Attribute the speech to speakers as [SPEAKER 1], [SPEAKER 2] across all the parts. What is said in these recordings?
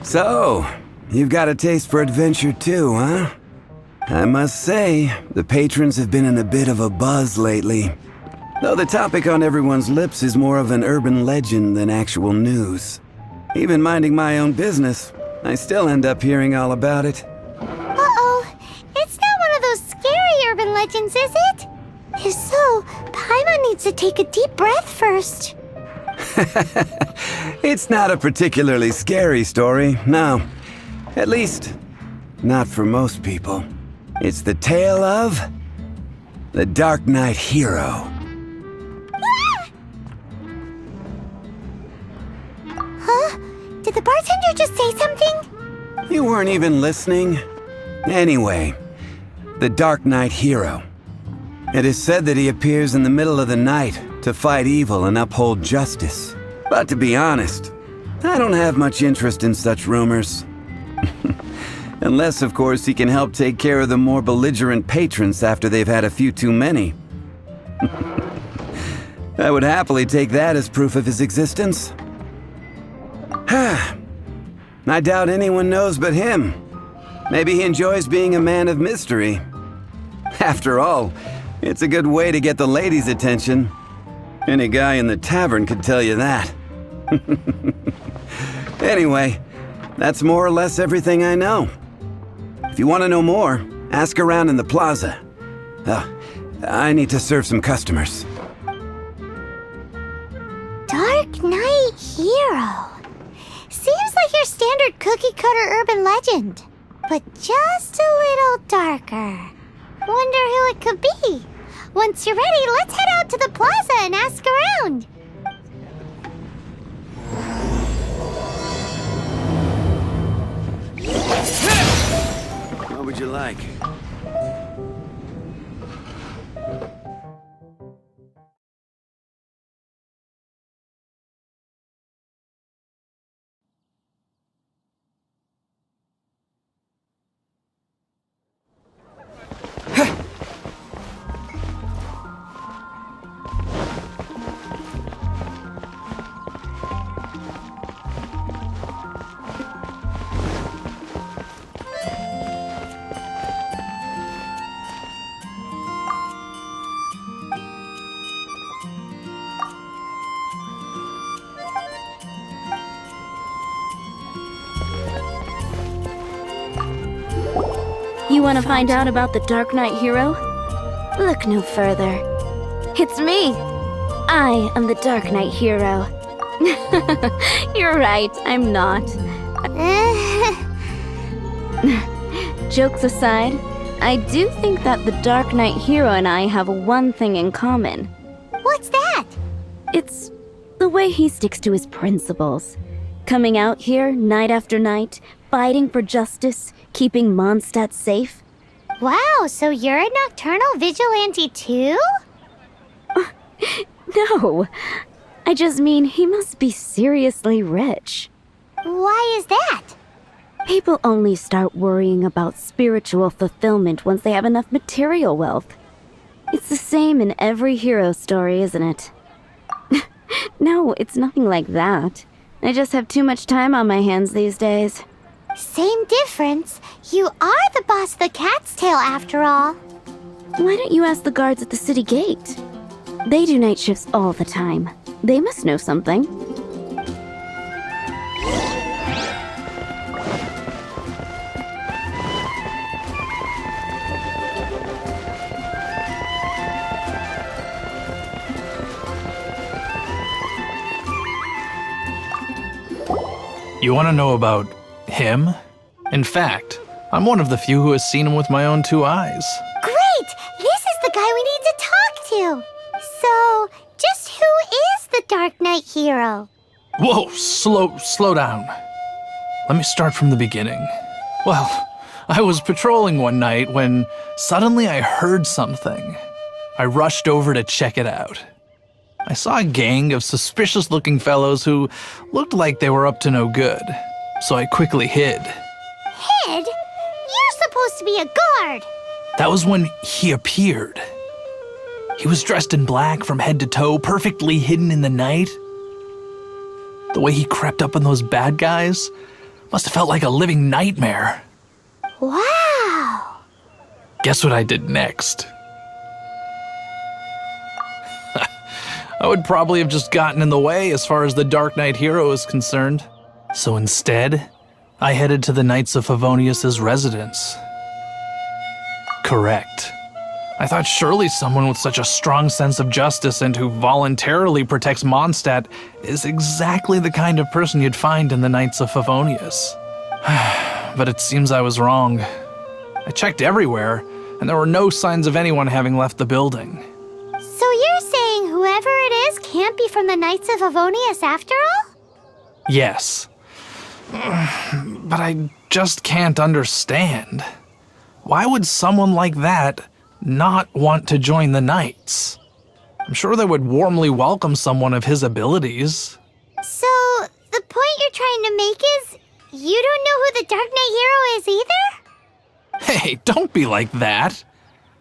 [SPEAKER 1] So, you've got a taste for adventure too, huh? I must say, the patrons have been in a bit of a buzz lately. Though the topic on everyone's lips is more of an urban legend than actual news. Even minding my own business, I still end up hearing all about it.
[SPEAKER 2] Uh-oh. It's not one of those scary urban legends, is it? If so, Paimon needs to take a deep breath first.
[SPEAKER 1] It's not a particularly scary story, no. At least, not for most people. It's the tale of the Darknight Hero.
[SPEAKER 2] Huh? Did the bartender just say something?
[SPEAKER 1] You weren't even listening. Anyway, the Darknight Hero. It is said that he appears in the middle of the night to fight evil and uphold justice. But to be honest, I don't have much interest in such rumors. Unless, of course, he can help take care of the more belligerent patrons after they've had a few too many. I would happily take that as proof of his existence. I doubt anyone knows but him. Maybe he enjoys being a man of mystery. After all, it's a good way to get the ladies' attention. Any guy in the tavern could tell you that. Anyway, that's more or less everything I know. If you want to know more, ask around in the plaza. I need to serve some customers.
[SPEAKER 2] Darknight Hero. Seems like your standard cookie-cutter urban legend, but just a little darker. Wonder who it could be. Once you're ready, let's head out to the plaza and ask around.
[SPEAKER 1] What would you like?
[SPEAKER 3] You want to find out about the Darknight Hero? Look no further. It's me! I am the Darknight Hero. You're right, I'm not. Jokes aside, I do think that the Darknight Hero and I have one thing in common.
[SPEAKER 2] What's that?
[SPEAKER 3] It's the way he sticks to his principles. Coming out here night after night, fighting for justice, keeping Mondstadt safe.
[SPEAKER 2] Wow, so you're a nocturnal vigilante too?
[SPEAKER 3] No, I just mean he must be seriously rich.
[SPEAKER 2] Why is that?
[SPEAKER 3] People only start worrying about spiritual fulfillment once they have enough material wealth. It's the same in every hero story, isn't it? No, it's nothing like that. I just have too much time on my hands these days.
[SPEAKER 2] Same difference. You are the boss of the Cat's Tail after all.
[SPEAKER 3] Why don't you ask the guards at the city gate? They do night shifts all the time. They must know something.
[SPEAKER 4] You want to know about him? In fact, I'm one of the few who has seen him with my own two eyes.
[SPEAKER 2] Great! This is the guy we need to talk to. So, just who is the Darknight Hero?
[SPEAKER 4] Whoa, slow down. Let me start from the beginning. Well, I was patrolling one night when suddenly I heard something. I rushed over to check it out. I saw a gang of suspicious-looking fellows who looked like they were up to no good, so I quickly hid.
[SPEAKER 2] Hid? You're supposed to be a guard.
[SPEAKER 4] That was when he appeared. He was dressed in black from head to toe, perfectly hidden in the night. The way he crept up on those bad guys, Must have felt like a living nightmare.
[SPEAKER 2] Wow.
[SPEAKER 4] Guess what I did next? I would probably have just gotten in the way as far as the Darknight Hero is concerned. So instead, I headed to the Knights of Favonius' residence. Correct. I thought surely someone with such a strong sense of justice and who voluntarily protects Mondstadt is exactly the kind of person you'd find in the Knights of Favonius. But it seems I was wrong. I checked everywhere, and there were no signs of anyone having left the building.
[SPEAKER 2] So you're saying whoever it is can't be from the Knights of Favonius after all?
[SPEAKER 4] Yes. But I just can't understand. Why would someone like that not want to join the Knights? I'm sure they would warmly welcome someone of his abilities.
[SPEAKER 2] So, the point you're trying to make is you don't know who the Darknight Hero is either?
[SPEAKER 4] Hey, don't be like that.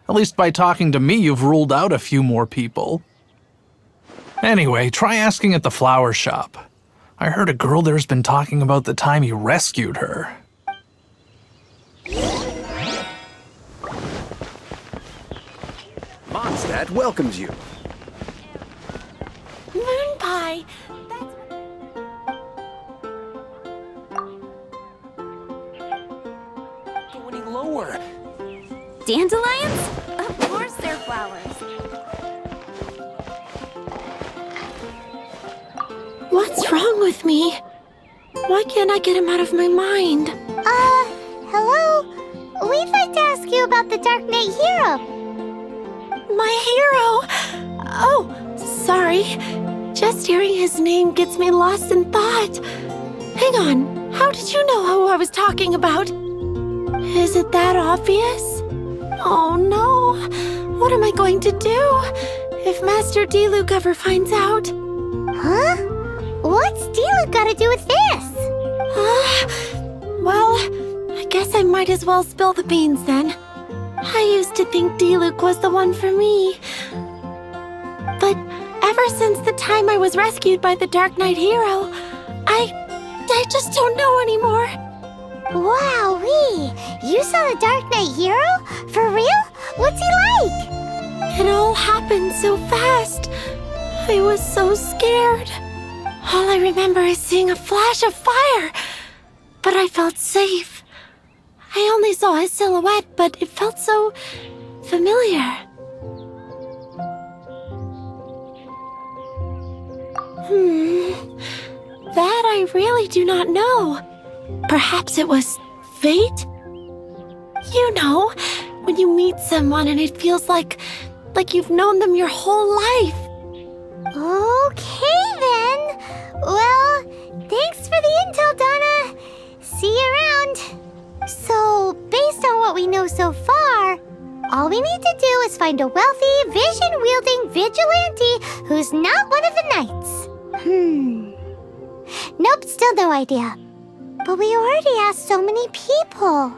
[SPEAKER 4] At least by talking to me, you've ruled out a few more people. Anyway, try asking at the flower shop. I heard a girl there's been talking about the time you rescued her.
[SPEAKER 5] Mondstadt welcomes you.
[SPEAKER 2] Moon pie.
[SPEAKER 5] Go any lower.
[SPEAKER 3] Dandelions? Of course they're flowers.
[SPEAKER 6] What's wrong with me? Why can't I get him out of my mind?
[SPEAKER 2] Hello? We'd like to ask you about the Darknight Hero.
[SPEAKER 6] My hero! Oh, sorry. Just hearing his name gets me lost in thought. Hang on, how did you know who I was talking about? Is it that obvious? Oh no, what am I going to do if Master Diluc ever finds out?
[SPEAKER 2] Huh? What's Diluc got to do with this?
[SPEAKER 6] Well, I guess I might as well spill the beans then. I used to think Diluc was the one for me. But ever since the time I was rescued by the Darknight Hero, I just don't know anymore.
[SPEAKER 2] Wowee! You saw the Darknight Hero? For real? What's he like?
[SPEAKER 6] It all happened so fast. I was so scared. All I remember is seeing a flash of fire. But I felt safe. I only saw his silhouette, but it felt so familiar. That I really do not know. Perhaps it was fate? You know, when you meet someone and it feels like you've known them your whole life.
[SPEAKER 2] Okay then. Well, thanks for the intel, Donna. See you around. So, based on what we know so far, all we need to do is find a wealthy, vision-wielding vigilante who's not one of the knights. Nope, still no idea. But we already asked so many people.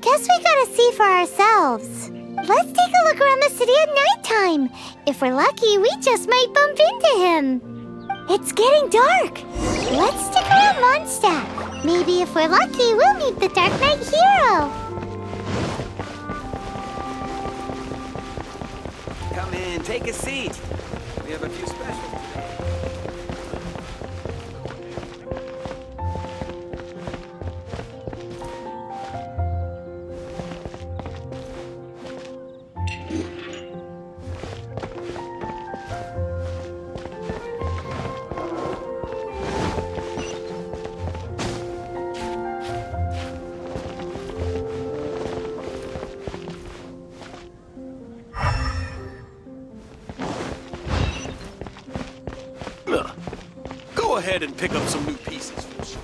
[SPEAKER 2] Guess we gotta see for ourselves. Let's take a look around the city at nighttime. If we're lucky, we just might bump into him. It's getting dark. Let's stick around Mondstadt. Maybe if we're lucky, we'll meet the Darknight Hero.
[SPEAKER 5] Come in, take a seat. We have a few specials today. Go ahead and pick up some new pieces for the shows.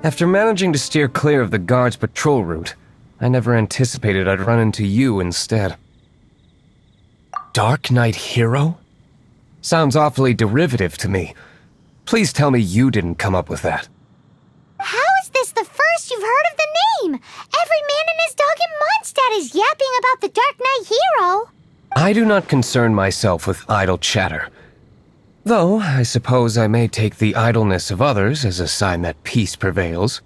[SPEAKER 7] After managing to steer clear of the guards' patrol route, I never anticipated I'd run into you instead. Darknight Hero? Sounds awfully derivative to me. Please tell me you didn't come up with that.
[SPEAKER 2] How is this the first you've heard of the name? Every man and his dog in Mondstadt is yapping about the Darknight Hero.
[SPEAKER 7] I do not concern myself with idle chatter. Though, I suppose I may take the idleness of others as a sign that peace prevails.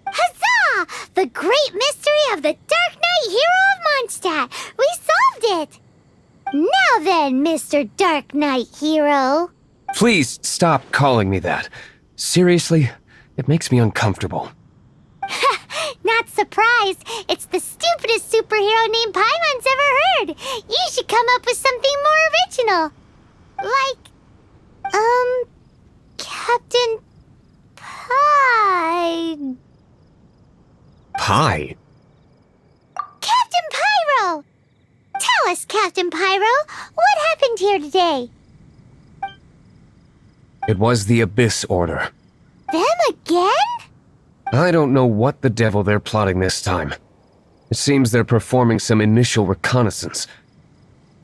[SPEAKER 2] Huzzah! The great mystery of the Darknight Hero of Mondstadt! We solved it! Now then, Mr. Darknight Hero.
[SPEAKER 7] Please stop calling me that. Seriously, it makes me uncomfortable.
[SPEAKER 2] Not surprised. It's the stupidest superhero name Paimon's ever heard. You should come up with something more original. Like, Captain Pie.
[SPEAKER 7] Pie?
[SPEAKER 2] Captain Pyro! Tell us, Captain Pyro, what happened here today?
[SPEAKER 7] It was the Abyss Order.
[SPEAKER 2] Them again?
[SPEAKER 7] I don't know what the devil they're plotting this time. It seems they're performing some initial reconnaissance.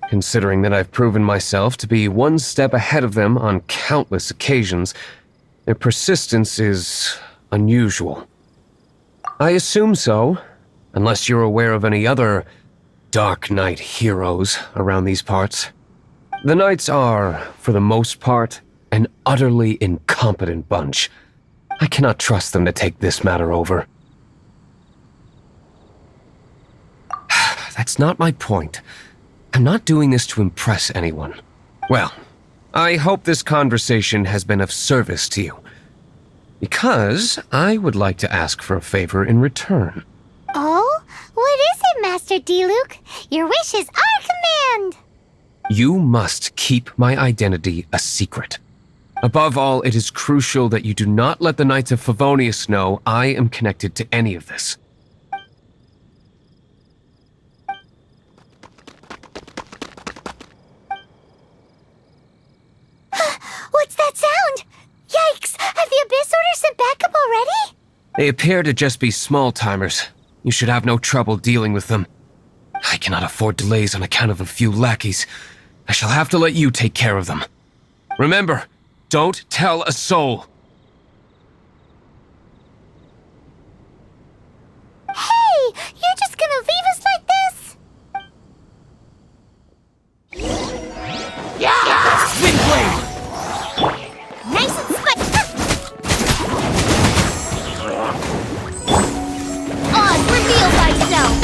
[SPEAKER 7] Considering that I've proven myself to be one step ahead of them on countless occasions, their persistence is unusual. I assume so, unless you're aware of any other Darknight heroes around these parts. The Knights are, for the most part, an utterly incompetent bunch. I cannot trust them to take this matter over. That's not my point. I'm not doing this to impress anyone. Well, I hope this conversation has been of service to you. Because I would like to ask for a favor in return.
[SPEAKER 2] Oh? What is it, Master Diluc? Your wish is our command!
[SPEAKER 7] You must keep my identity a secret. Above all, it is crucial that you do not let the Knights of Favonius know I am connected to any of this.
[SPEAKER 2] What's that sound? Yikes! Have the Abyss Order sent backup already?
[SPEAKER 7] They appear to just be small-timers. You should have no trouble dealing with them. I cannot afford delays on account of a few lackeys. I shall have to let you take care of them. Remember, don't tell a soul.
[SPEAKER 2] Hey! You're just gonna leave us like this?
[SPEAKER 5] Windblade!
[SPEAKER 2] Nice and squish! Oz, reveal thyself!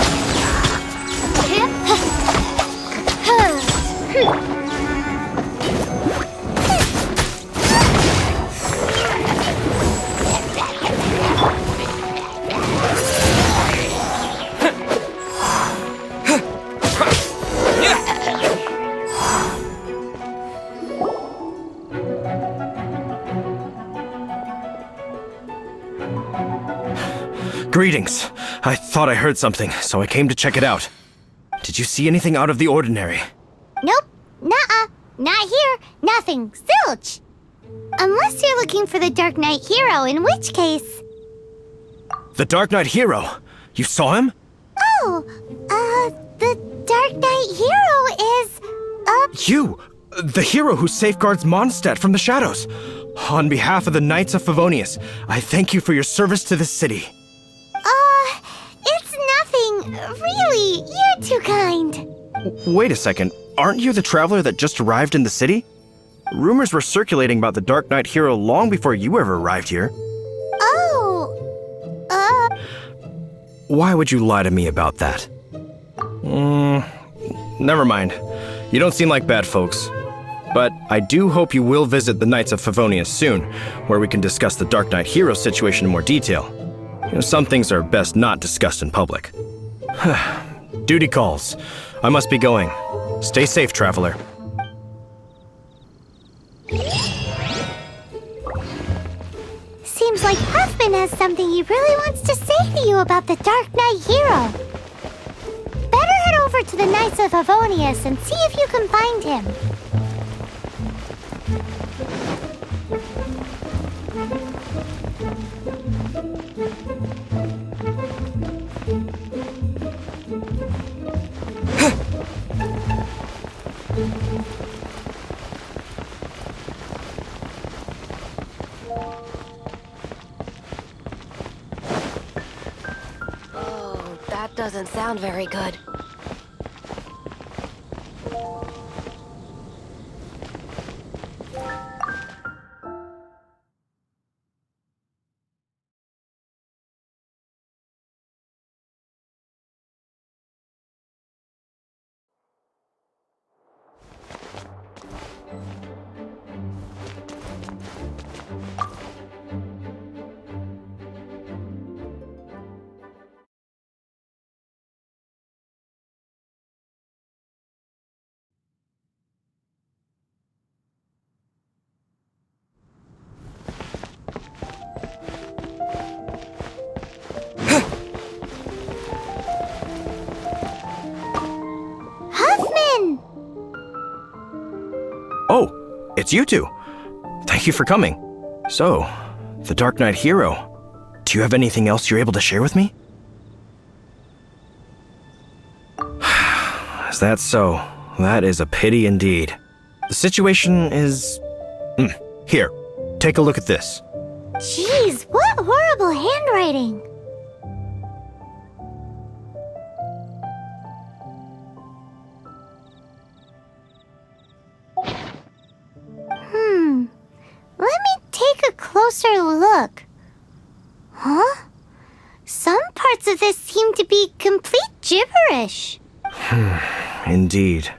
[SPEAKER 5] Greetings. I thought I heard something, so I came to check it out. Did you see anything out of the ordinary?
[SPEAKER 2] Nope. Nuh-uh. Not here. Nothing. Zilch. Unless you're looking for the Darknight Hero, in which case...
[SPEAKER 5] The Darknight Hero? You saw him?
[SPEAKER 2] Oh, the Darknight Hero is...
[SPEAKER 5] You! The hero who safeguards Mondstadt from the shadows. On behalf of the Knights of Favonius, I thank you for your service to this city.
[SPEAKER 2] It's nothing. Really, you're too kind.
[SPEAKER 5] Wait a second. Aren't you the traveler that just arrived in the city? Rumors were circulating about the Darknight Hero long before you ever arrived here.
[SPEAKER 2] Oh,
[SPEAKER 5] Why would you lie to me about that? Never mind. You don't seem like bad folks. But I do hope you will visit the Knights of Favonius soon, where we can discuss the Darknight Hero situation in more detail. You know, some things are best not discussed in public. Duty calls. I must be going. Stay safe, traveler.
[SPEAKER 2] seems like Huffman has something he really wants to say to you about the Darknight Hero. Better head over to the Knights of Favonius and see if you can find him.
[SPEAKER 8] That doesn't sound very good.
[SPEAKER 5] Oh, it's you two. Thank you for coming. So, the Darknight Hero. Do you have anything else you're able to share with me? Is that so? That is a pity indeed. The situation is... Here, take a look at this.
[SPEAKER 2] Jeez, what horrible handwriting! Let me take a closer look. Huh? Some parts of this seem to be complete gibberish.
[SPEAKER 5] Indeed.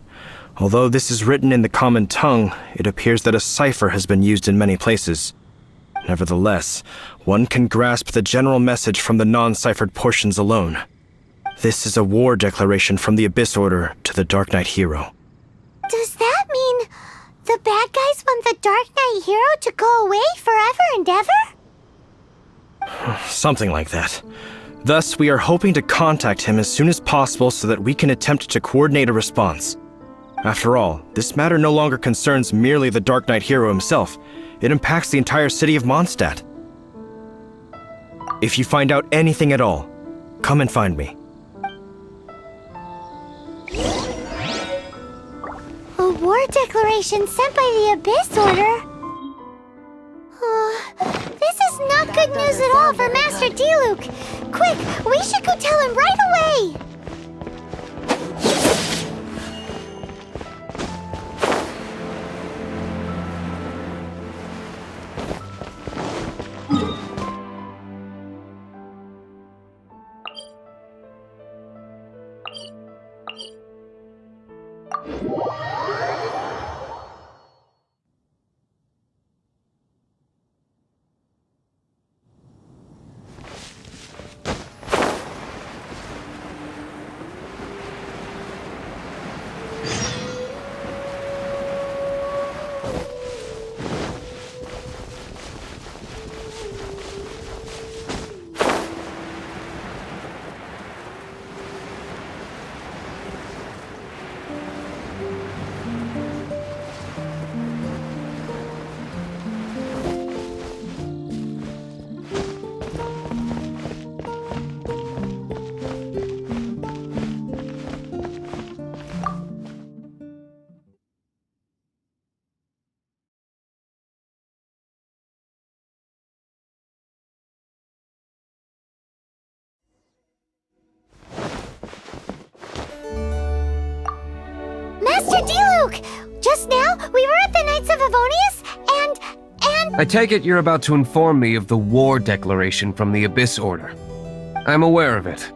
[SPEAKER 5] Although this is written in the common tongue, it appears that a cipher has been used in many places. Nevertheless, one can grasp the general message from the non-ciphered portions alone. This is a war declaration from the Abyss Order to the Darknight Hero.
[SPEAKER 2] Does that mean the bad guys want the Darknight Hero to go away forever and ever?
[SPEAKER 5] Something like that. Thus, we are hoping to contact him as soon as possible so that we can attempt to coordinate a response. After all, this matter no longer concerns merely the Darknight Hero himself. It impacts the entire city of Mondstadt. If you find out anything at all, come and find me.
[SPEAKER 2] A war declaration sent by the Abyss Order? This is not good news at all for Master Diluc. Quick, we should go tell him right away! Master Diluc! Just now, we were at the Knights of Favonius, and...
[SPEAKER 7] I take it you're about to inform me of the war declaration from the Abyss Order. I'm aware of it,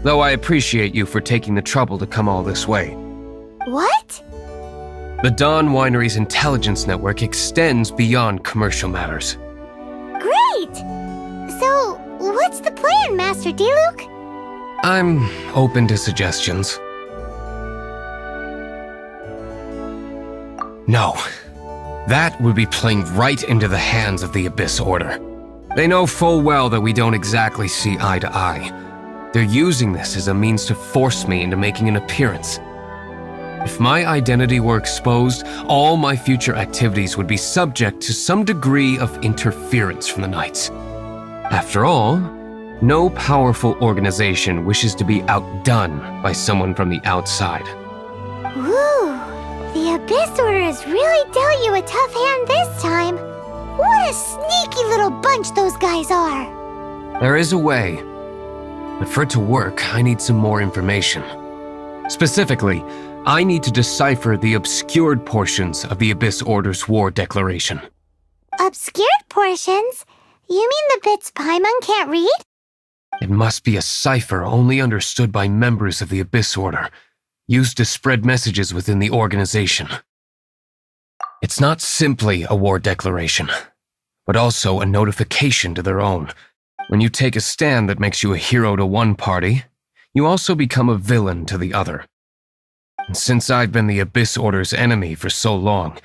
[SPEAKER 7] though I appreciate you for taking the trouble to come all this way.
[SPEAKER 2] What?
[SPEAKER 7] The Dawn Winery's intelligence network extends beyond commercial matters.
[SPEAKER 2] Great! So, what's the plan, Master Diluc?
[SPEAKER 7] I'm open to suggestions. No. That would be playing right into the hands of the Abyss Order. They know full well that we don't exactly see eye to eye. They're using this as a means to force me into making an appearance. If my identity were exposed, all my future activities would be subject to some degree of interference from the Knights. After all, no powerful organization wishes to be outdone by someone from the outside.
[SPEAKER 2] Woo! The Abyss Order has really dealt you a tough hand this time. What a sneaky little bunch those guys are!
[SPEAKER 7] There is a way. But for it to work, I need some more information. Specifically, I need to decipher the obscured portions of the Abyss Order's war declaration.
[SPEAKER 2] Obscured portions? You mean the bits Paimon can't read?
[SPEAKER 7] It must be a cipher only understood by members of the Abyss Order, used to spread messages within the organization. It's not simply a war declaration, but also a notification to their own. When you take a stand that makes you a hero to one party, you also become a villain to the other. And since I've been the Abyss Order's enemy for so long,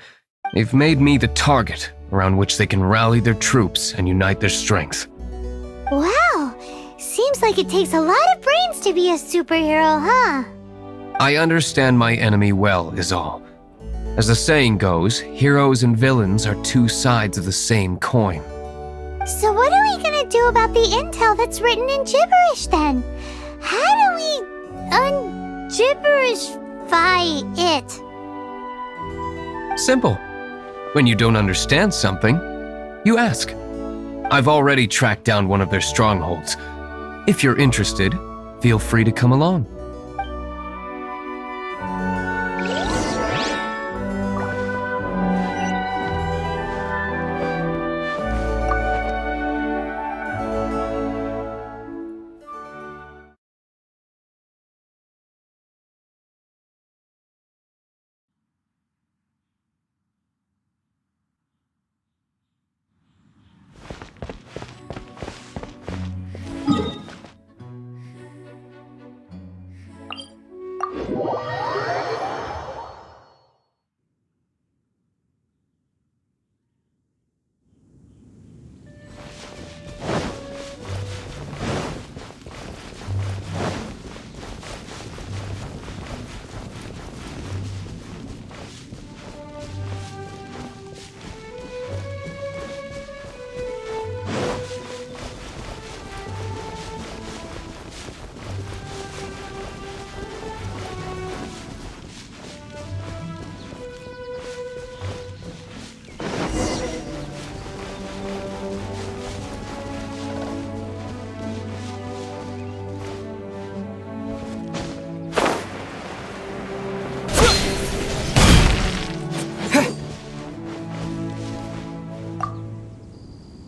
[SPEAKER 7] they've made me the target around which they can rally their troops and unite their strength.
[SPEAKER 2] Wow, seems like it takes a lot of brains to be a superhero, huh?
[SPEAKER 7] I understand my enemy well, is all. As the saying goes, heroes and villains are two sides of the same coin.
[SPEAKER 2] So what are we gonna do about the intel that's written in gibberish then? How do we un-gibberishify it?
[SPEAKER 7] Simple. When you don't understand something, you ask. I've already tracked down one of their strongholds. If you're interested, feel free to come along.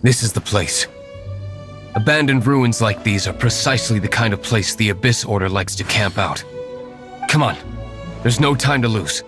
[SPEAKER 7] This is the place. Abandoned ruins like these are precisely the kind of place the Abyss Order likes to camp out. Come on, there's no time to lose.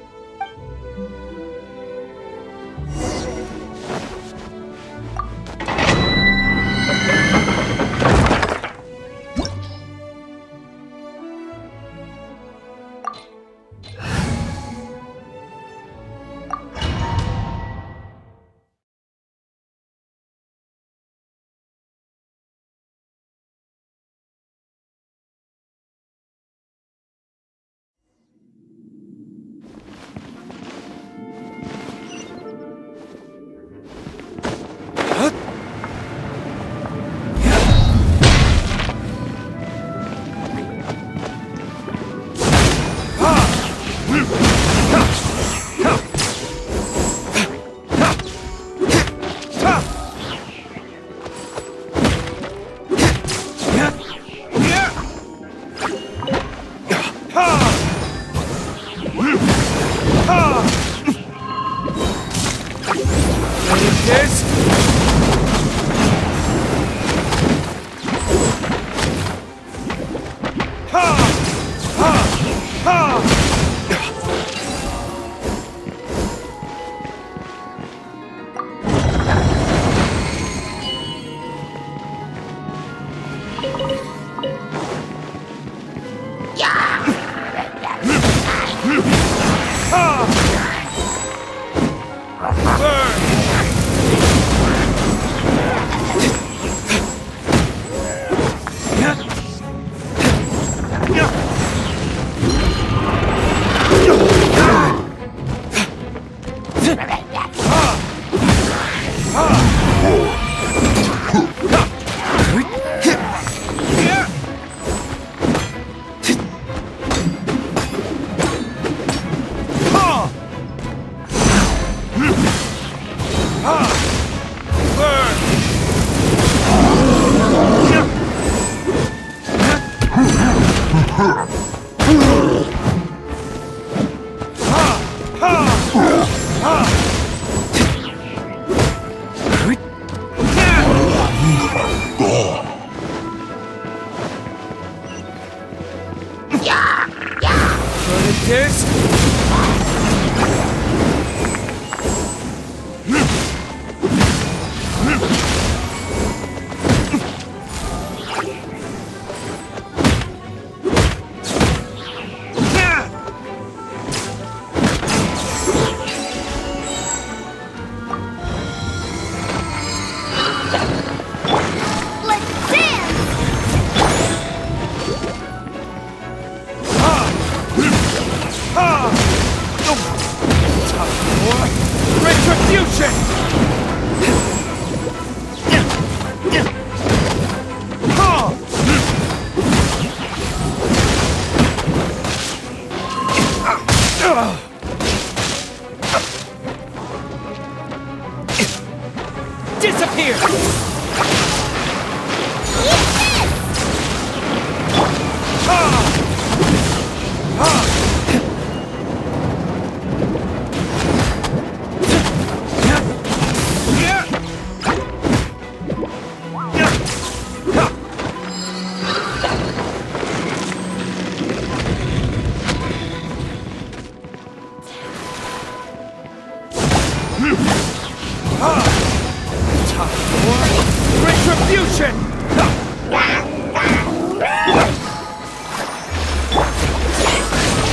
[SPEAKER 8] Retribution!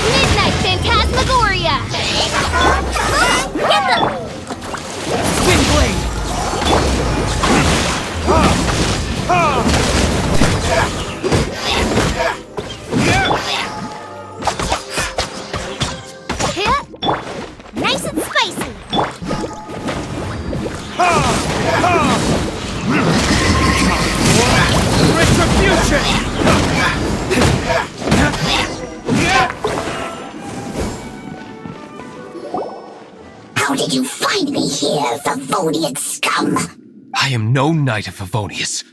[SPEAKER 2] Midnight Phantasmagoria! Get them!
[SPEAKER 8] Spin blade!
[SPEAKER 2] Nice and spicy!
[SPEAKER 8] Retribution!
[SPEAKER 9] How did you find me here, Favonian scum?
[SPEAKER 7] I am no knight of Favonius.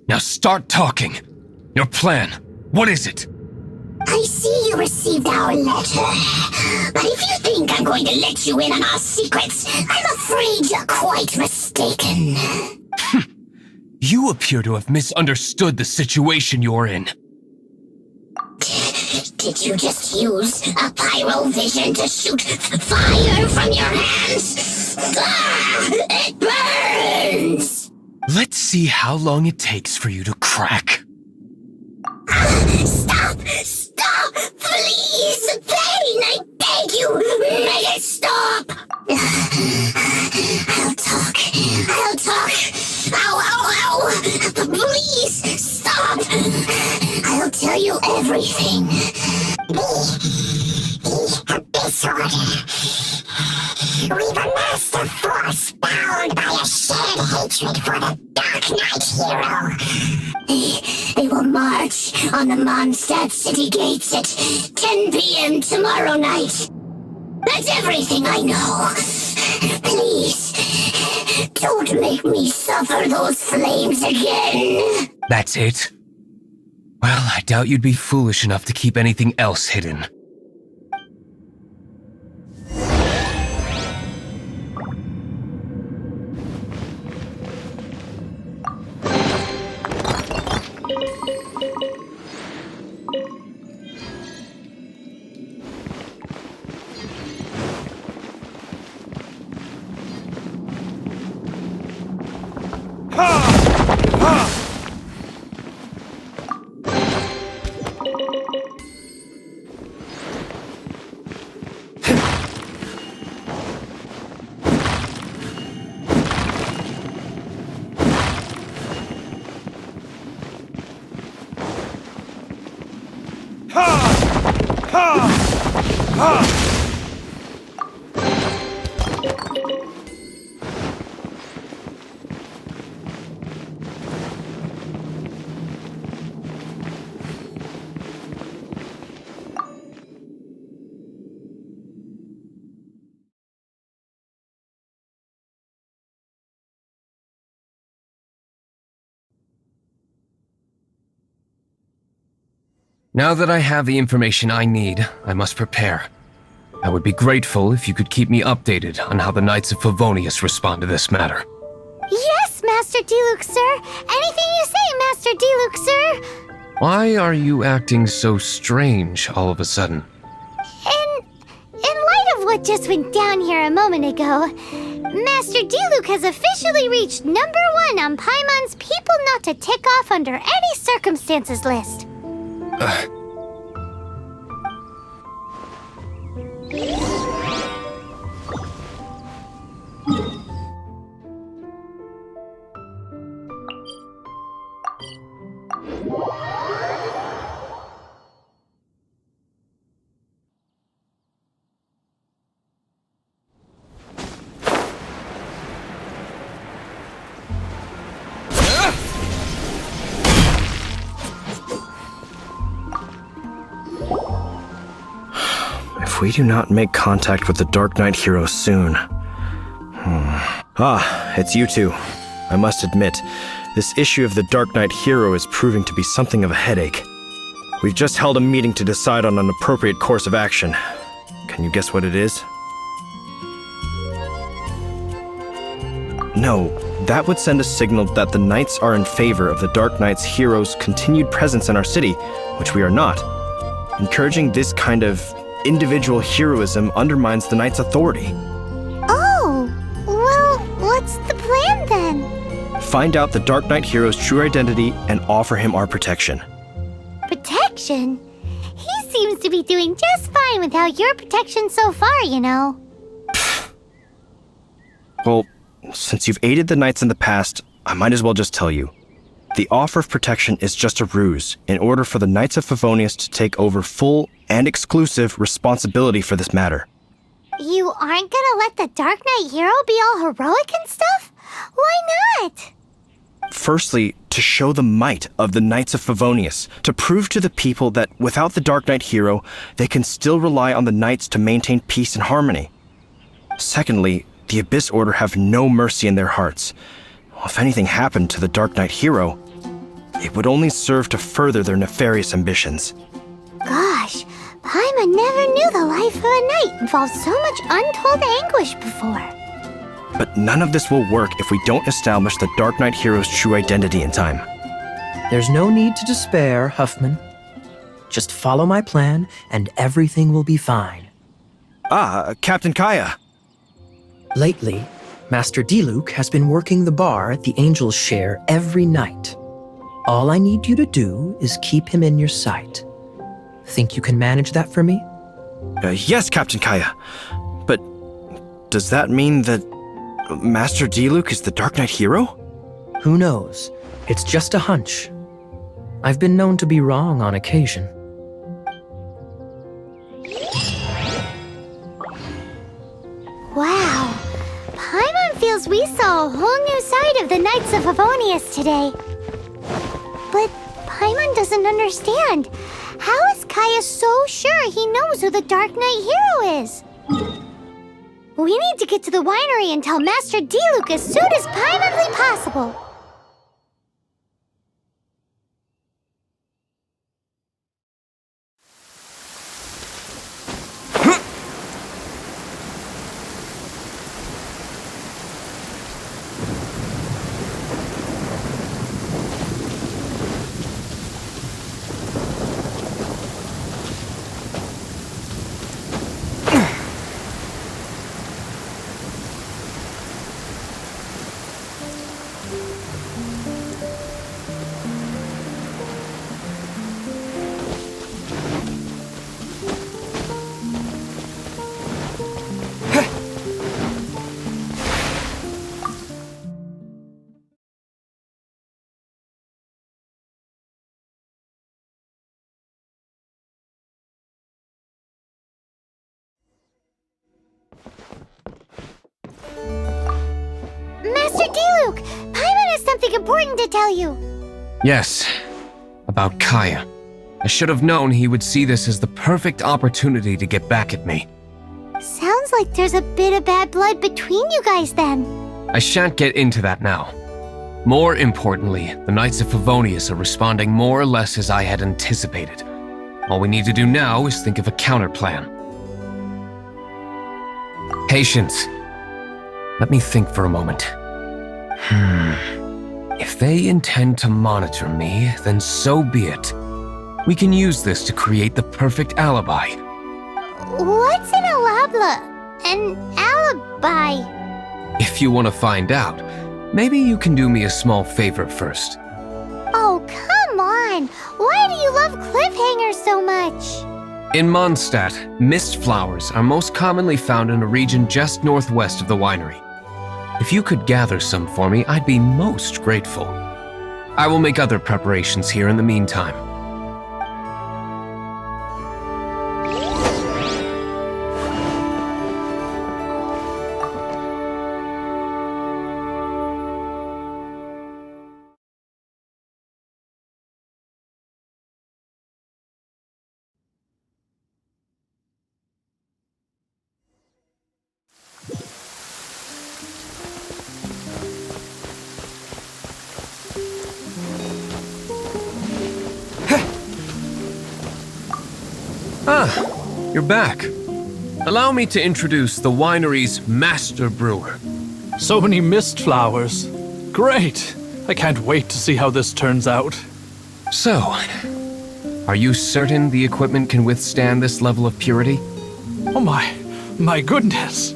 [SPEAKER 7] Now start talking. Your plan, what is it?
[SPEAKER 9] I see you received our letter. But if you think I'm going to let you in on our secrets, I'm afraid you're quite mistaken.
[SPEAKER 7] You appear to have misunderstood the situation you're in.
[SPEAKER 9] Did you just use a pyrovision to shoot fire from your hands? Ah, it burns!
[SPEAKER 7] Let's see how long it takes for you to crack.
[SPEAKER 9] Stop! Stop! Please! Pain! I beg you! Make it stop! I'll talk. I'll talk. Ow, ow, ow! Please! Stop! I'll tell you everything. Disorder. We've amassed a force bound by a shared hatred for the Darknight Hero. They will march on the Mondstadt city gates at 10 p.m. tomorrow night. That's everything I know. Please, don't make me suffer those flames again.
[SPEAKER 7] That's it? Well, I doubt you'd be foolish enough to keep anything else hidden. Now that I have the information I need, I must prepare. I would be grateful if you could keep me updated on how the Knights of Favonius respond to this matter.
[SPEAKER 2] Yes, Master Diluc, sir! Anything you say, Master Diluc, sir!
[SPEAKER 7] Why are you acting so strange all of a sudden?
[SPEAKER 2] In light of what just went down here a moment ago, Master Diluc has officially reached #1 on Paimon's People Not to Tick Off Under Any Circumstances list.
[SPEAKER 5] If we do not make contact with the Darknight Hero soon... Ah, it's you two. I must admit, this issue of the Darknight Hero is proving to be something of a headache. We've just held a meeting to decide on an appropriate course of action. Can you guess what it is? No, that would send a signal that the Knights are in favor of the Darknight Hero's continued presence in our city, which we are not. Encouraging this kind of individual heroism undermines the Knights' authority.
[SPEAKER 2] Oh, well, what's the plan then?
[SPEAKER 5] Find out the Darknight Hero's true identity and offer him our protection.
[SPEAKER 2] Protection? He seems to be doing just fine without your protection so far, you know.
[SPEAKER 5] Well, since you've aided the Knights in the past, I might as well just tell you. The offer of protection is just a ruse in order for the Knights of Favonius to take over full and exclusive responsibility for this matter.
[SPEAKER 2] You aren't gonna let the Darknight Hero be all heroic and stuff? Why not?
[SPEAKER 5] Firstly, to show the might of the Knights of Favonius, to prove to the people that without the Darknight Hero, they can still rely on the Knights to maintain peace and harmony. Secondly, the Abyss Order have no mercy in their hearts. If anything happened to the Darknight Hero, it would only serve to further their nefarious ambitions.
[SPEAKER 2] Gosh, Paimon never knew the life of a knight involved so much untold anguish before.
[SPEAKER 5] But none of this will work if we don't establish the Darknight Hero's true identity in time.
[SPEAKER 10] There's no need to despair, Huffman. Just follow my plan, and everything will be fine.
[SPEAKER 5] Captain Kaya.
[SPEAKER 10] Lately, Master Diluc has been working the bar at the Angel's Share every night. All I need you to do is keep him in your sight. Think you can manage that for me?
[SPEAKER 5] Yes, Captain Kaya. But does that mean that Master Diluc is the Darknight Hero?
[SPEAKER 10] Who knows? It's just a hunch. I've been known to be wrong on occasion.
[SPEAKER 2] Wow, Paimon feels we saw a whole new side of the Knights of Favonius today. But Paimon doesn't understand. How is Kaya so sure he knows who the Darknight Hero is? We need to get to the winery and tell Master Diluc as soon as Paimonly possible. Master Diluc, Paimon has something important to tell you.
[SPEAKER 7] Yes, about Kaya. I should have known he would see this as the perfect opportunity to get back at me.
[SPEAKER 2] Sounds like there's a bit of bad blood between you guys then.
[SPEAKER 7] I shan't get into that now. More importantly, the Knights of Favonius are responding more or less as I had anticipated. All we need to do now is think of a counterplan. Patience. Let me think for a moment. If they intend to monitor me, then so be it. We can use this to create the perfect alibi.
[SPEAKER 2] What's an An alibi?
[SPEAKER 7] If you want to find out, maybe you can do me a small favor first.
[SPEAKER 2] Oh, come on! Why do you love cliffhangers so much?
[SPEAKER 7] In Mondstadt, mist flowers are most commonly found in a region just northwest of the winery. If you could gather some for me, I'd be most grateful. I will make other preparations here in the meantime. You're back. Allow me to introduce the winery's master brewer.
[SPEAKER 4] So many mist flowers. Great! I can't wait to see how this turns out.
[SPEAKER 7] So, are you certain the equipment can withstand this level of purity?
[SPEAKER 4] Oh my goodness!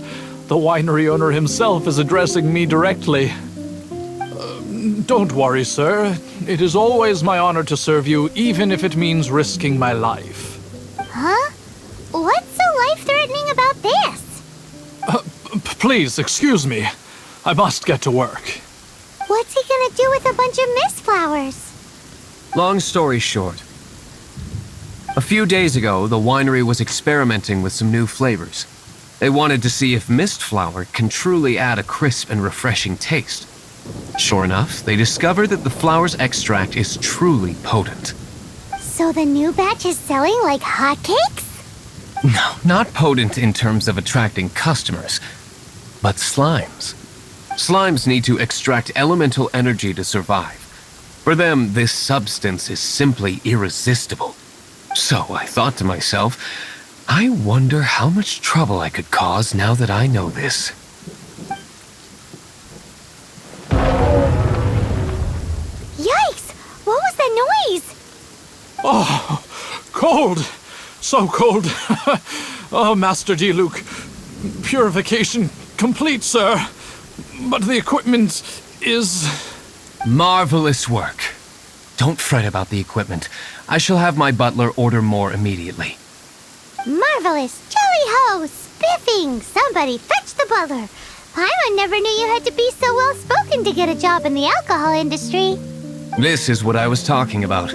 [SPEAKER 4] The winery owner himself is addressing me directly. Don't worry, sir. It is always my honor to serve you, even if it means risking my life.
[SPEAKER 2] Huh? What's so life-threatening about this?
[SPEAKER 4] Please, excuse me. I must get to work.
[SPEAKER 2] What's he gonna do with a bunch of mist flowers?
[SPEAKER 7] Long story short. A few days ago, the winery was experimenting with some new flavors. They wanted to see if mist flower can truly add a crisp and refreshing taste. Sure enough, they discovered that the flower's extract is truly potent.
[SPEAKER 2] So the new batch is selling like hotcakes?
[SPEAKER 7] No, not potent in terms of attracting customers, but slimes. Slimes need to extract elemental energy to survive. For them, this substance is simply irresistible. So I thought to myself, I wonder how much trouble I could cause now that I know this.
[SPEAKER 2] Yikes! What was that noise?
[SPEAKER 4] Oh, cold! So cold! Oh, Master Diluc. Purification complete, sir. But the equipment is...
[SPEAKER 7] Marvelous work. Don't fret about the equipment. I shall have my butler order more immediately.
[SPEAKER 2] Marvelous! Jolly ho! Spiffing! Somebody fetch the butler! Paimon never knew you had to be so well-spoken to get a job in the alcohol industry.
[SPEAKER 7] This is what I was talking about.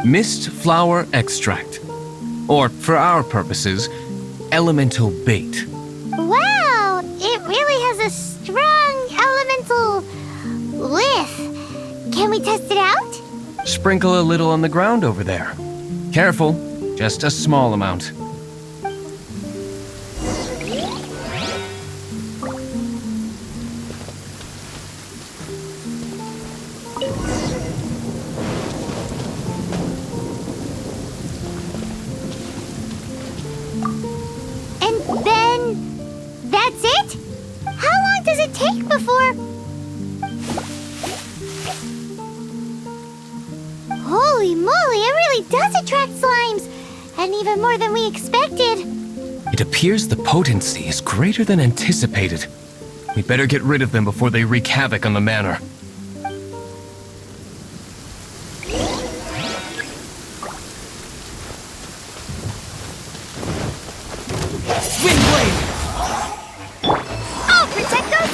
[SPEAKER 7] Mist flower extract. Or, for our purposes, elemental bait.
[SPEAKER 2] Wow! It really has a strong elemental whiff. Can we test it out?
[SPEAKER 7] Sprinkle a little on the ground over there. Careful, just a small amount.
[SPEAKER 2] And then... that's it? How long does it take before... Holy moly, it really does attract slimes! And even more than we expected.
[SPEAKER 7] It appears the potency is greater than anticipated. We better get rid of them before they wreak havoc on the manor.
[SPEAKER 8] Windblade!
[SPEAKER 2] I'll protect us!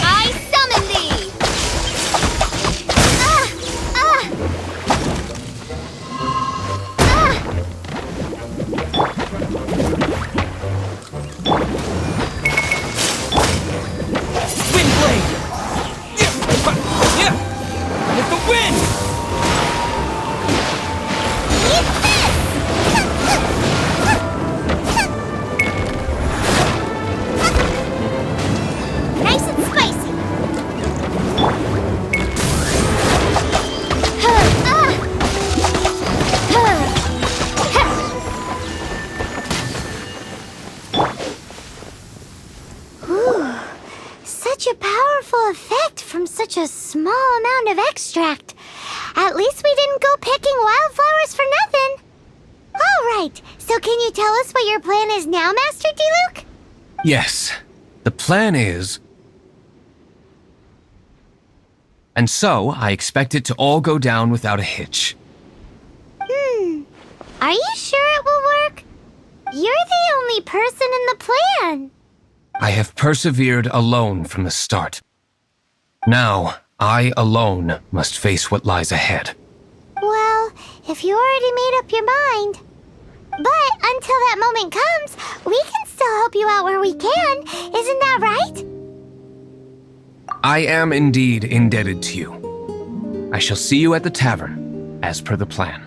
[SPEAKER 2] I summon thee!
[SPEAKER 8] Windblade! Yeah! With the wind!
[SPEAKER 2] Nice and spicy. Ooh, such a powerful effect from such a small amount of extract. At least we didn't go picking wildflowers for nothing. All right, so can you tell us what your plan is now, Master Diluc?
[SPEAKER 7] Yes, the plan is... And so, I expect it to all go down without a hitch.
[SPEAKER 2] Are you sure it will work? You're the only person in the plan.
[SPEAKER 7] I have persevered alone from the start. Now, I alone must face what lies ahead.
[SPEAKER 2] Well, if you already made up your mind. But until that moment comes, we can still help you out where we can. Isn't that right?
[SPEAKER 7] I am indeed indebted to you. I shall see you at the tavern, as per the plan.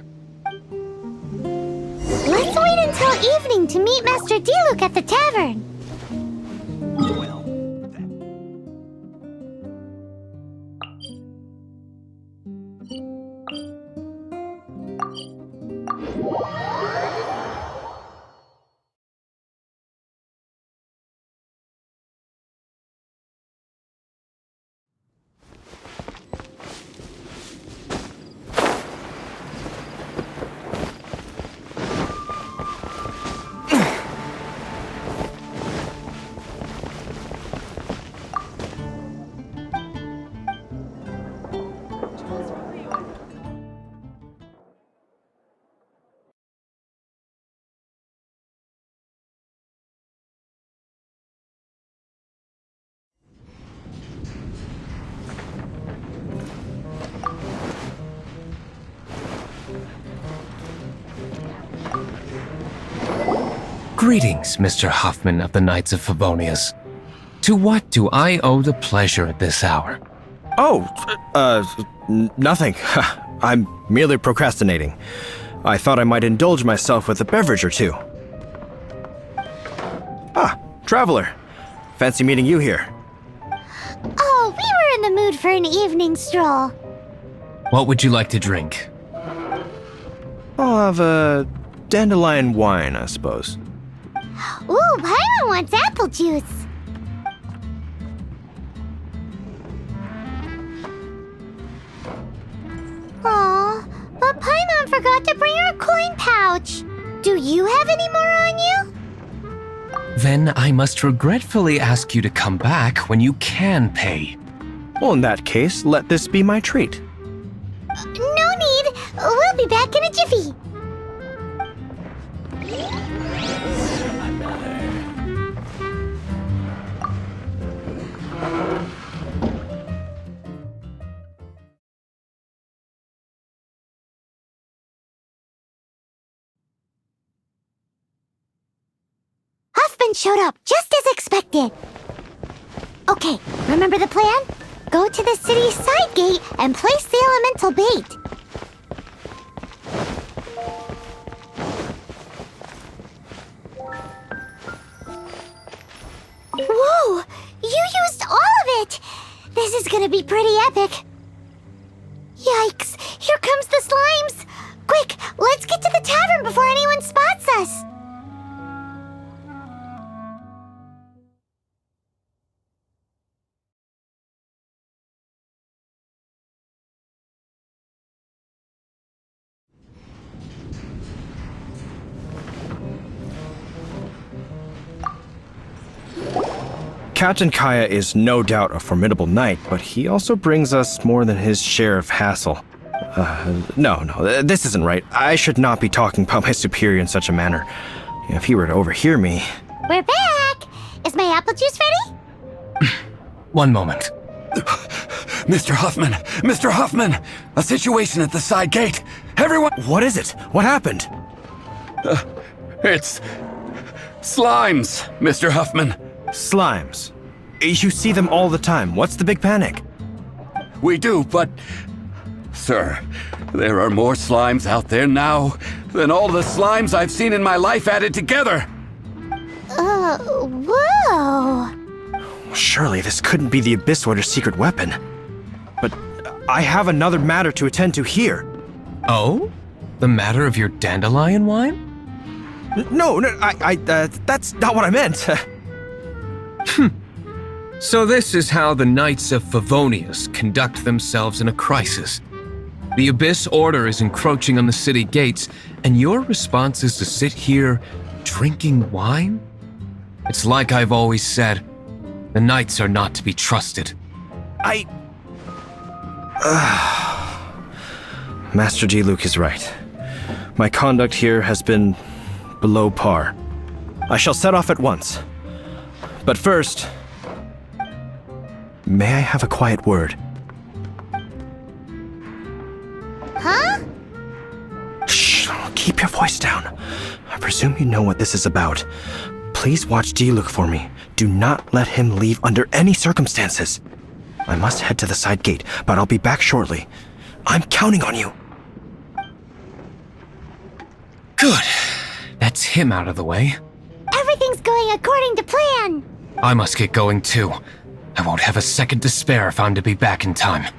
[SPEAKER 2] Let's wait until evening to meet Master Diluc at the tavern.
[SPEAKER 7] Greetings, Mr. Huffman of the Knights of Favonius. To what do I owe the pleasure at this hour?
[SPEAKER 5] Oh, nothing. I'm merely procrastinating. I thought I might indulge myself with a beverage or two. Ah, traveler. Fancy meeting you here.
[SPEAKER 2] Oh, we were in the mood for an evening stroll.
[SPEAKER 7] What would you like to drink?
[SPEAKER 5] I'll have a dandelion wine, I suppose.
[SPEAKER 2] Ooh, Paimon wants apple juice. Aw, but Paimon forgot to bring her coin pouch. Do you have any more on you?
[SPEAKER 7] Then I must regretfully ask you to come back when you can pay.
[SPEAKER 5] Well, in that case, let this be my treat.
[SPEAKER 2] No need. We'll be back in a jiffy. Showed up just as expected. Okay, remember the plan? Go to the city's side gate and place the elemental bait. Whoa! You used all of it! This is gonna be pretty epic. Yikes! Here comes the slimes! Quick, let's get to the tavern before anyone spots us!
[SPEAKER 5] Captain Kaya is no doubt a formidable knight, but he also brings us more than his share of hassle. No, this isn't right. I should not be talking about my superior in such a manner. If he were to overhear me...
[SPEAKER 2] We're back! Is my apple juice ready?
[SPEAKER 7] One moment.
[SPEAKER 1] Mr. Huffman! Mr. Huffman! A situation at the side gate! Everyone...
[SPEAKER 5] What is it? What happened?
[SPEAKER 1] It's... slimes, Mr. Huffman.
[SPEAKER 5] Slimes. You see them all the time. What's the big panic?
[SPEAKER 1] We do, but... Sir, there are more slimes out there now than all the slimes I've seen in my life added together.
[SPEAKER 2] Whoa!
[SPEAKER 5] Surely this couldn't be the Abyss Warder's secret weapon. But I have another matter to attend to here.
[SPEAKER 7] Oh? The matter of your dandelion wine?
[SPEAKER 5] No, that's not what I meant.
[SPEAKER 7] So this is how the Knights of Favonius conduct themselves in a crisis. The Abyss Order is encroaching on the city gates, and your response is to sit here drinking wine? It's like I've always said, the Knights are not to be trusted.
[SPEAKER 5] Master Diluc is right. My conduct here has been below par. I shall set off at once. But first, may I have a quiet word?
[SPEAKER 2] Huh?
[SPEAKER 5] Shh, keep your voice down. I presume you know what this is about. Please watch Diluc for me. Do not let him leave under any circumstances. I must head to the side gate, but I'll be back shortly. I'm counting on you.
[SPEAKER 7] Good. That's him out of the way.
[SPEAKER 2] Everything's going according to plan.
[SPEAKER 7] I must get going too. I won't have a second to spare if I'm to be back in time.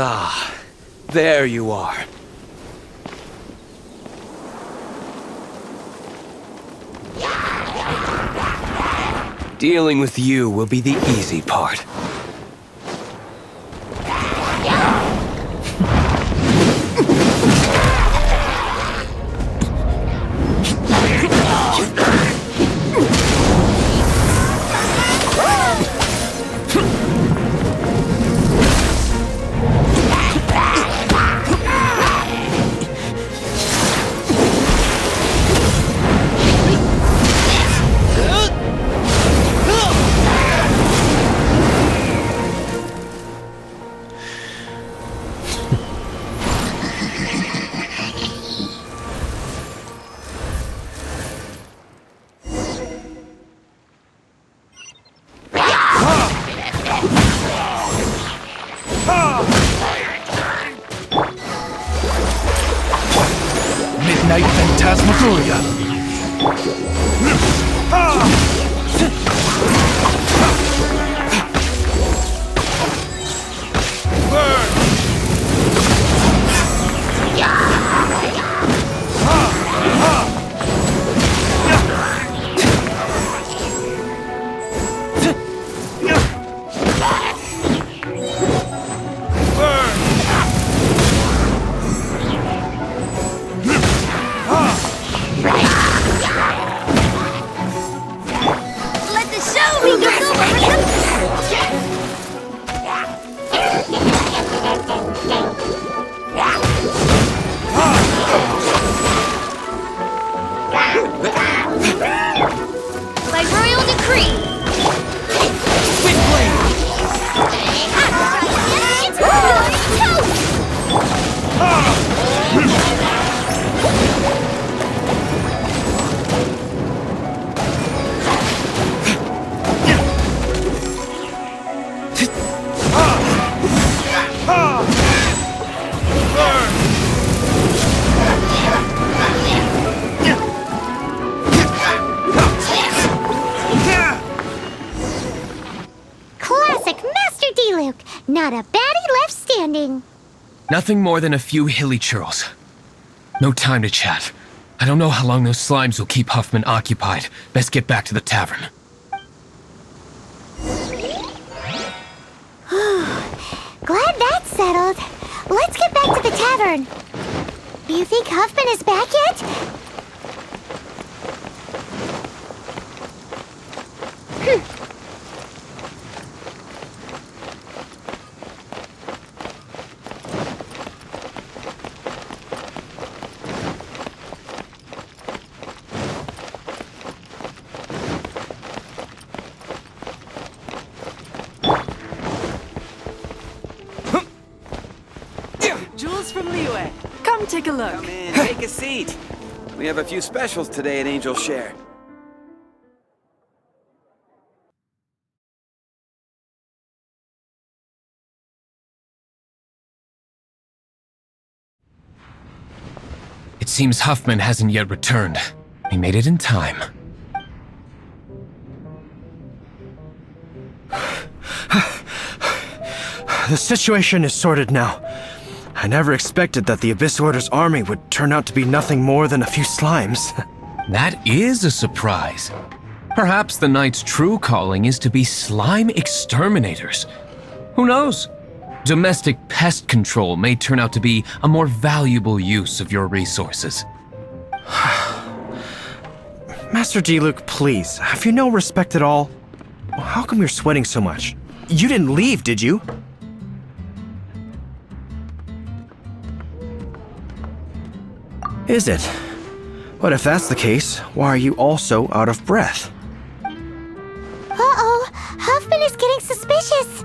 [SPEAKER 1] Ah, there you are. Dealing with you will be the easy part.
[SPEAKER 4] Midnight Phantasmagoria.
[SPEAKER 2] By royal decree. Classic Master Diluc. Not a baddie left standing.
[SPEAKER 7] Nothing more than a few hilly churls. No time to chat. I don't know how long those slimes will keep Huffman occupied. Best get back to the tavern.
[SPEAKER 2] Glad that's settled. Let's get back to the tavern. Do you think Huffman is back yet?
[SPEAKER 11] Jules from Liyue. Come take a look.
[SPEAKER 1] Come in, take a seat. We have a few specials today at Angel Share.
[SPEAKER 7] It seems Huffman hasn't yet returned. He made it in time.
[SPEAKER 5] The situation is sorted now. I never expected that the Abyss Order's army would turn out to be nothing more than a few slimes.
[SPEAKER 7] That is a surprise. Perhaps the Knight's true calling is to be slime exterminators. Who knows? Domestic pest control may turn out to be a more valuable use of your resources.
[SPEAKER 5] Master Diluc, please, have you no respect at all? How come you're sweating so much? You didn't leave, did you? Is it? But if that's the case, why are you also out of breath?
[SPEAKER 2] Uh-oh, Huffman is getting suspicious.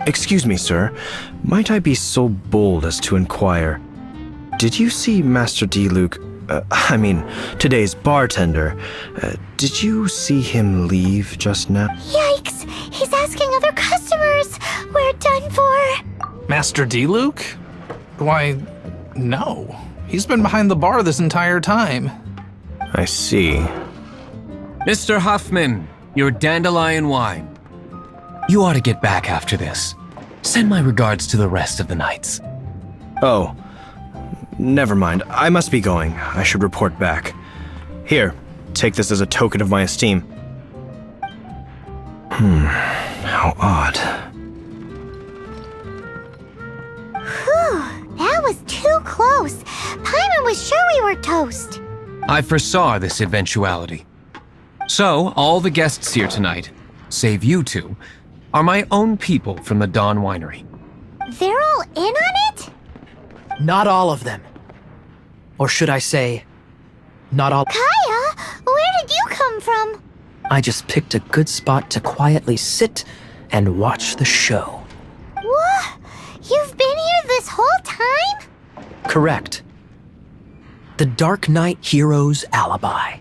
[SPEAKER 5] Excuse me, sir. Might I be so bold as to inquire? Did you see Master Diluc, today's bartender? Did you see him leave just now?
[SPEAKER 2] Yikes, he's asking other customers. We're done for.
[SPEAKER 4] Master Diluc? Why, no. He's been behind the bar this entire time.
[SPEAKER 5] I see.
[SPEAKER 7] Mr. Huffman, your dandelion wine. You ought to get back after this. Send my regards to the rest of the knights.
[SPEAKER 5] Oh, never mind. I must be going. I should report back. Here, take this as a token of my esteem. How odd.
[SPEAKER 2] Whew, that was too close. Paimon was sure we were toast.
[SPEAKER 7] I foresaw this eventuality. So, all the guests here tonight, save you two, are my own people from the Dawn Winery.
[SPEAKER 2] They're all in on it?
[SPEAKER 10] Not all of them. Or should I say, not all.
[SPEAKER 2] Kaya, where did you come from?
[SPEAKER 10] I just picked a good spot to quietly sit and watch the show.
[SPEAKER 2] What? You've been here this whole time?
[SPEAKER 10] Correct. The Darknight Hero's Alibi.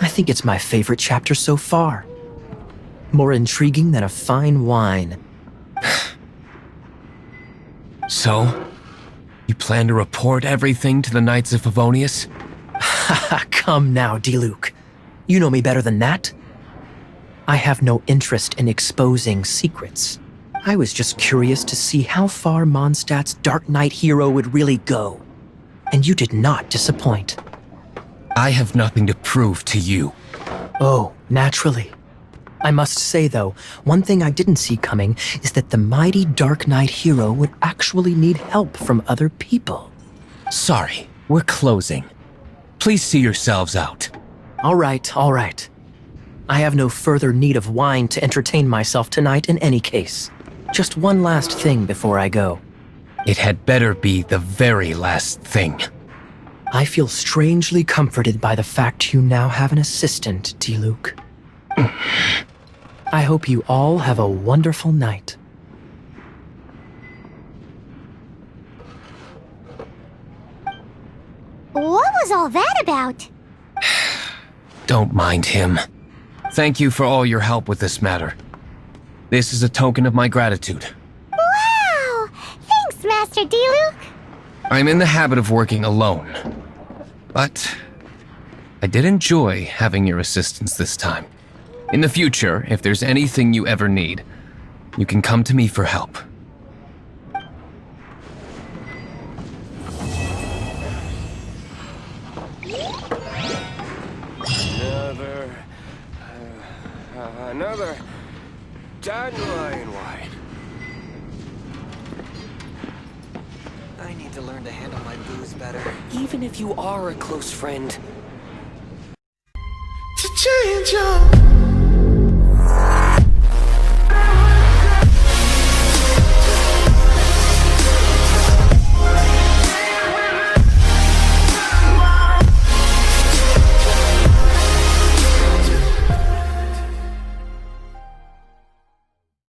[SPEAKER 10] I think it's my favorite chapter so far. More intriguing than a fine wine.
[SPEAKER 7] So, you plan to report everything to the Knights of Favonius?
[SPEAKER 10] Come now, Diluc. You know me better than that. I have no interest in exposing secrets. I was just curious to see how far Mondstadt's Darknight Hero would really go. And you did not disappoint.
[SPEAKER 7] I have nothing to prove to you.
[SPEAKER 10] Oh, naturally. I must say, though, one thing I didn't see coming is that the mighty Darknight Hero would actually need help from other people.
[SPEAKER 7] Sorry, we're closing. Please see yourselves out.
[SPEAKER 10] All right, all right. I have no further need of wine to entertain myself tonight in any case. Just one last thing before I go.
[SPEAKER 7] It had better be the very last thing.
[SPEAKER 10] I feel strangely comforted by the fact you now have an assistant, Diluc. I hope you all have a wonderful night.
[SPEAKER 2] What was all that about?
[SPEAKER 7] Don't mind him. Thank you for all your help with this matter. This is a token of my gratitude.
[SPEAKER 2] Wow! Thanks, Master Diluc.
[SPEAKER 7] I'm in the habit of working alone, but I did enjoy having your assistance this time. In the future, if there's anything you ever need, you can come to me for help.
[SPEAKER 12] Another dandelion wine. I need to learn to handle my booze better, even if you are a close friend. To change your